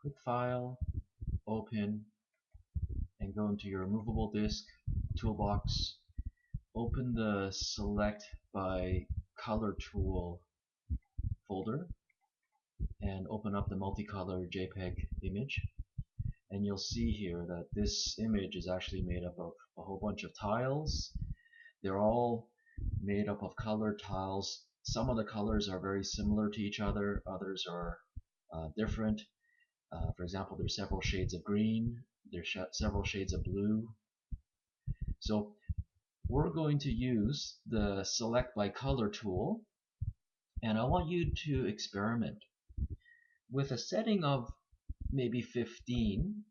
Click File, Open, and go into your removable disk, Toolbox. Open the Select by Color tool folder and open up the multicolor JPEG image. And you'll see here that this image is actually made up of a whole bunch of tiles. They're all made up of colored tiles. Some of the colors are very similar to each other, others are different. For example, there's several shades of green, there's several shades of blue. So we're going to use the Select by Color tool, and I want you to experiment. With a setting of maybe 15,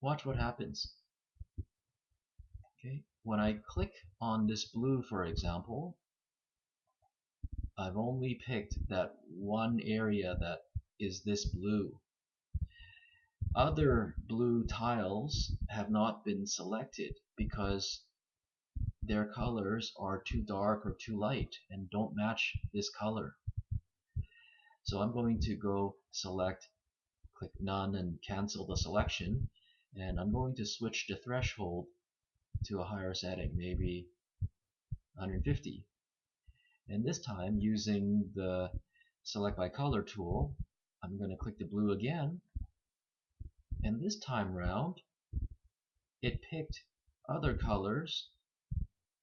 watch what happens. Okay, when I click on this blue, for example, I've only picked that one area that is this blue. Other blue tiles have not been selected because their colors are too dark or too light and don't match this color. So I'm going to go select, click None and cancel the selection, and I'm going to switch the threshold to a higher setting, maybe 150. And this time, using the Select by Color tool, I'm going to click the blue again, and this time round it picked other colors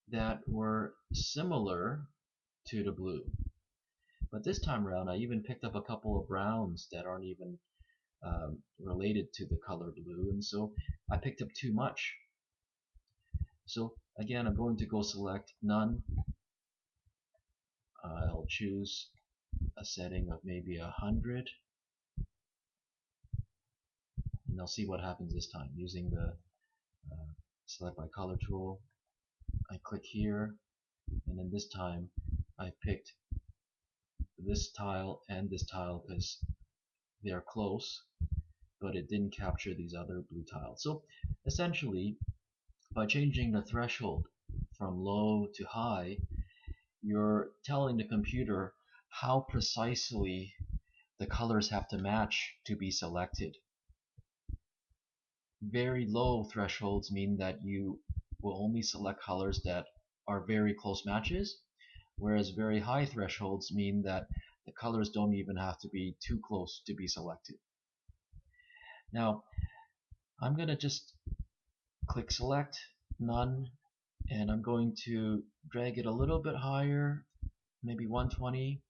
that were similar to the blue. But this time around I even picked up a couple of browns that aren't even related to the color blue, and so I picked up too much. So again, I'm going to go select None. I'll choose a setting of maybe 100, and I'll see what happens this time. Using the Select by Color tool, I click here, and then this time I picked this tile and this tile because they are close, but it didn't capture these other blue tiles. So essentially, by changing the threshold from low to high, you're telling the computer how precisely the colors have to match to be selected. Very low thresholds mean that you will only select colors that are very close matches, whereas very high thresholds mean that the colors don't even have to be too close to be selected. Now, I'm going to just click Select, None, and I'm going to drag it a little bit higher, maybe 120,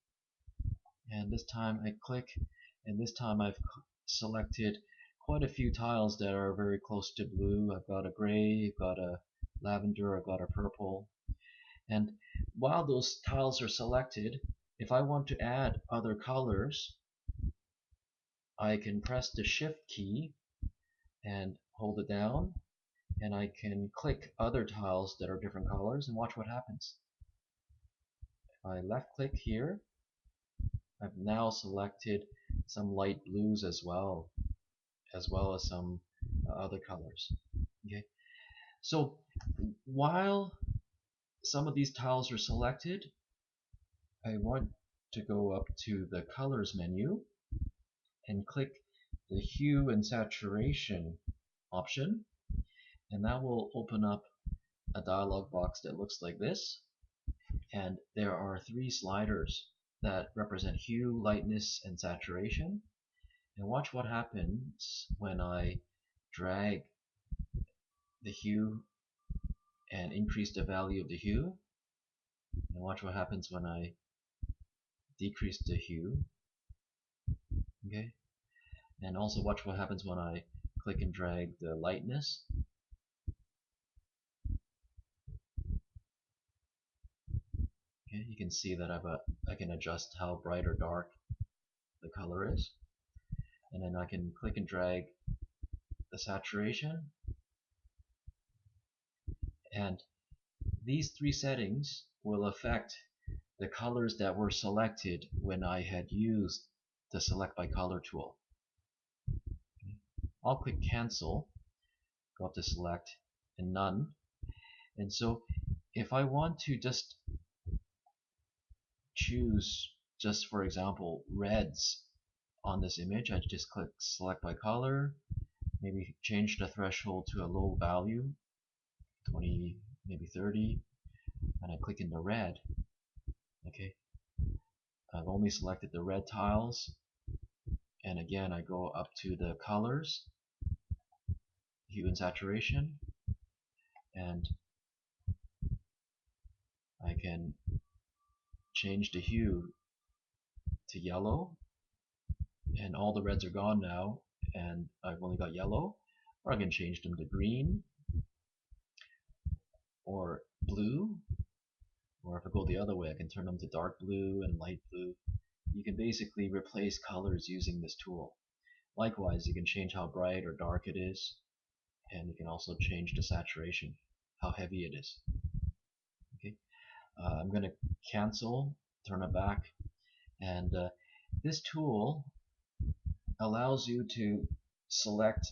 and this time I click, and this time I've selected quite a few tiles that are very close to blue. I've got a gray, I've got a lavender, I've got a purple. And while those tiles are selected, if I want to add other colors, I can press the Shift key and hold it down, and I can click other tiles that are different colors and watch what happens. If I left click here, I've now selected some light blues as well as some other colors. Okay, so while some of these tiles are selected, I want to go up to the Colors menu and click the Hue and Saturation option, and that will open up a dialog box that looks like this. And there are three sliders that represent hue, lightness, and saturation. And watch what happens when I drag the hue and increase the value of the hue. And watch what happens when I decrease the hue. Okay? And also watch what happens when I click and drag the lightness. Okay, you can see that I can adjust how bright or dark the color is. And then I can click and drag the saturation. And these three settings will affect the colors that were selected when I had used the Select by Color tool. I'll click Cancel, go up to Select and None. And so if I want to just choose, just for example, reds on this image, I just click select by color, maybe change the threshold to a low value, 20, maybe 30, and I click in the red. Okay, I've only selected the red tiles, and again I go up to the colors, hue and saturation, and I can change the hue to yellow, and all the reds are gone now, and I've only got yellow. Or I can change them to green or blue, or if I go the other way, I can turn them to dark blue and light blue. You can basically replace colors using this tool. Likewise, you can change how bright or dark it is, and you can also change the saturation, how heavy it is. Okay, I'm going to cancel, turn it back, and this tool allows you to select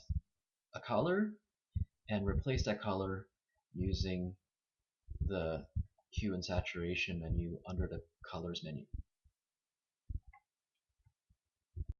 a color and replace that color using the hue and saturation menu under the colors menu.